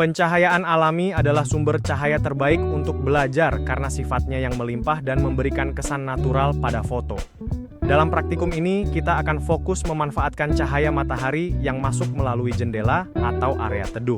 Pencahayaan alami adalah sumber cahaya terbaik untuk belajar karena sifatnya yang melimpah dan memberikan kesan natural pada foto. Dalam praktikum ini, kita akan fokus memanfaatkan cahaya matahari yang masuk melalui jendela atau area teduh.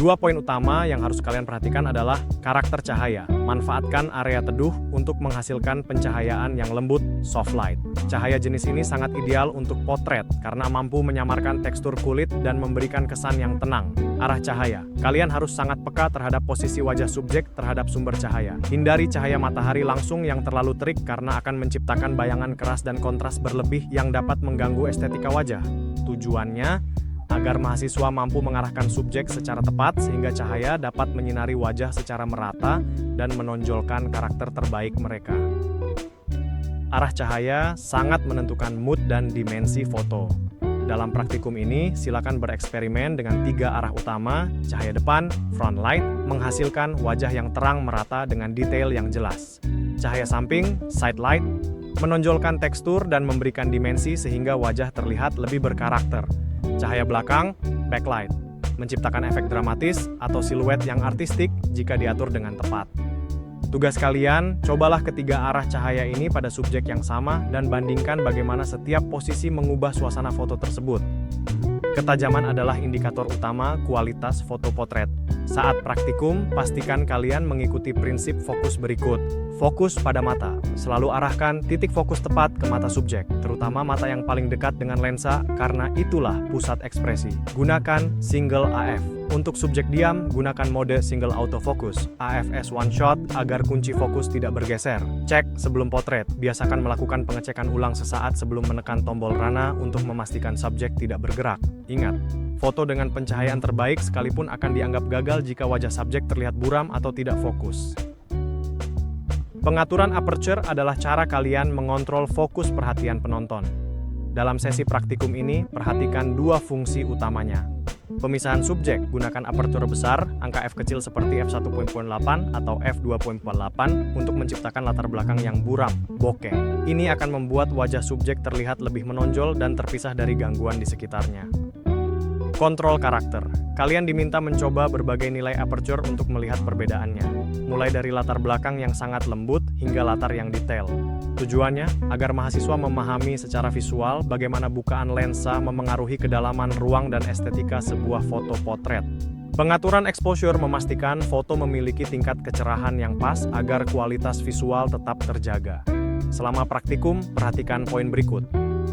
Dua poin utama yang harus kalian perhatikan adalah karakter cahaya. Manfaatkan area teduh untuk menghasilkan pencahayaan yang lembut, soft light. Cahaya jenis ini sangat ideal untuk potret karena mampu menyamarkan tekstur kulit dan memberikan kesan yang tenang. Arah cahaya. Kalian harus sangat peka terhadap posisi wajah subjek terhadap sumber cahaya. Hindari cahaya matahari langsung yang terlalu terik karena akan menciptakan bayangan keras dan kontras berlebih yang dapat mengganggu estetika wajah. Tujuannya agar mahasiswa mampu mengarahkan subjek secara tepat sehingga cahaya dapat menyinari wajah secara merata dan menonjolkan karakter terbaik mereka. Arah cahaya sangat menentukan mood dan dimensi foto. Dalam praktikum ini, silakan bereksperimen dengan 3 arah utama, cahaya depan, front light, menghasilkan wajah yang terang merata dengan detail yang jelas. Cahaya samping, side light, menonjolkan tekstur dan memberikan dimensi sehingga wajah terlihat lebih berkarakter. Cahaya belakang, backlight, menciptakan efek dramatis atau siluet yang artistik jika diatur dengan tepat. Tugas kalian, cobalah ketiga arah cahaya ini pada subjek yang sama dan bandingkan bagaimana setiap posisi mengubah suasana foto tersebut. Ketajaman adalah indikator utama kualitas foto potret. Saat praktikum, pastikan kalian mengikuti prinsip fokus berikut. Fokus pada mata. Selalu arahkan titik fokus tepat ke mata subjek, terutama mata yang paling dekat dengan lensa karena itulah pusat ekspresi. Gunakan single AF. Untuk subjek diam, gunakan mode single autofocus, AFS one shot, agar kunci fokus tidak bergeser. Cek sebelum potret. Biasakan melakukan pengecekan ulang sesaat sebelum menekan tombol rana untuk memastikan subjek tidak bergerak. Ingat, foto dengan pencahayaan terbaik sekalipun akan dianggap gagal jika wajah subjek terlihat buram atau tidak fokus. Pengaturan aperture adalah cara kalian mengontrol fokus perhatian penonton. Dalam sesi praktikum ini, perhatikan 2 fungsi utamanya. Pemisahan subjek, gunakan aperture besar, angka f kecil seperti f1.8 atau f2.8 untuk menciptakan latar belakang yang buram, bokeh. Ini akan membuat wajah subjek terlihat lebih menonjol dan terpisah dari gangguan di sekitarnya. Kontrol karakter. Kalian diminta mencoba berbagai nilai aperture untuk melihat perbedaannya, mulai dari latar belakang yang sangat lembut hingga latar yang detail. Tujuannya agar mahasiswa memahami secara visual bagaimana bukaan lensa memengaruhi kedalaman ruang dan estetika sebuah foto potret. Pengaturan exposure memastikan foto memiliki tingkat kecerahan yang pas agar kualitas visual tetap terjaga. Selama praktikum, perhatikan poin berikut.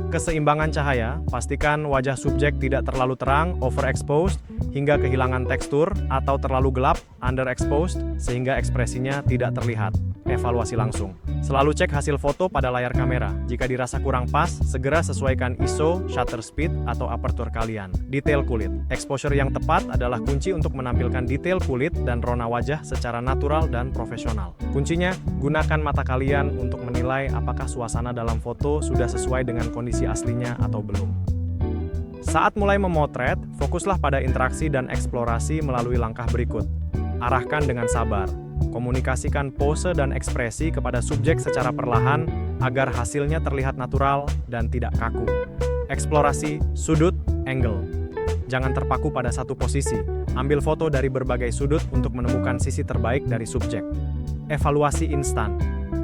Keseimbangan cahaya, pastikan wajah subjek tidak terlalu terang, overexposed, hingga kehilangan tekstur, atau terlalu gelap, underexposed, sehingga ekspresinya tidak terlihat. Evaluasi langsung. Selalu cek hasil foto pada layar kamera. Jika dirasa kurang pas, segera sesuaikan ISO, shutter speed, atau aperture kalian. Detail kulit. Exposure yang tepat adalah kunci untuk menampilkan detail kulit dan rona wajah secara natural dan profesional. Kuncinya, gunakan mata kalian untuk menilai apakah suasana dalam foto sudah sesuai dengan kondisi aslinya atau belum. Saat mulai memotret, fokuslah pada interaksi dan eksplorasi melalui langkah berikut. Arahkan dengan sabar. Komunikasikan pose dan ekspresi kepada subjek secara perlahan agar hasilnya terlihat natural dan tidak kaku. Eksplorasi, sudut, angle. Jangan terpaku pada satu posisi. Ambil foto dari berbagai sudut untuk menemukan sisi terbaik dari subjek. Evaluasi instan.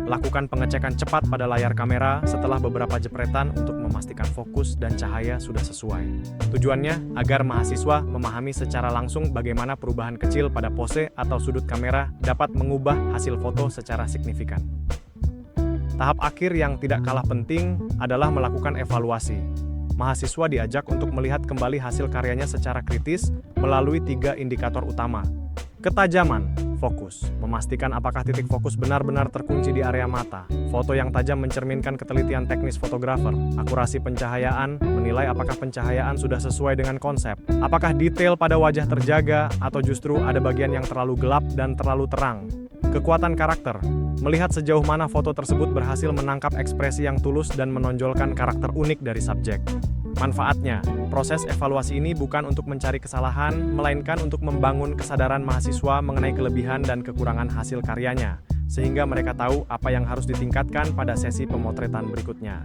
Lakukan pengecekan cepat pada layar kamera setelah beberapa jepretan untuk memastikan fokus dan cahaya sudah sesuai. Tujuannya agar mahasiswa memahami secara langsung bagaimana perubahan kecil pada pose atau sudut kamera dapat mengubah hasil foto secara signifikan. Tahap akhir yang tidak kalah penting adalah melakukan evaluasi. Mahasiswa diajak untuk melihat kembali hasil karyanya secara kritis melalui 3 indikator utama. Ketajaman, fokus, memastikan apakah titik fokus benar-benar terkunci di area mata. Foto yang tajam mencerminkan ketelitian teknis fotografer. Akurasi pencahayaan, menilai apakah pencahayaan sudah sesuai dengan konsep. Apakah detail pada wajah terjaga atau justru ada bagian yang terlalu gelap dan terlalu terang. Kekuatan karakter, melihat sejauh mana foto tersebut berhasil menangkap ekspresi yang tulus dan menonjolkan karakter unik dari subjek. Manfaatnya, proses evaluasi ini bukan untuk mencari kesalahan, melainkan untuk membangun kesadaran mahasiswa mengenai kelebihan dan kekurangan hasil karyanya, sehingga mereka tahu apa yang harus ditingkatkan pada sesi pemotretan berikutnya.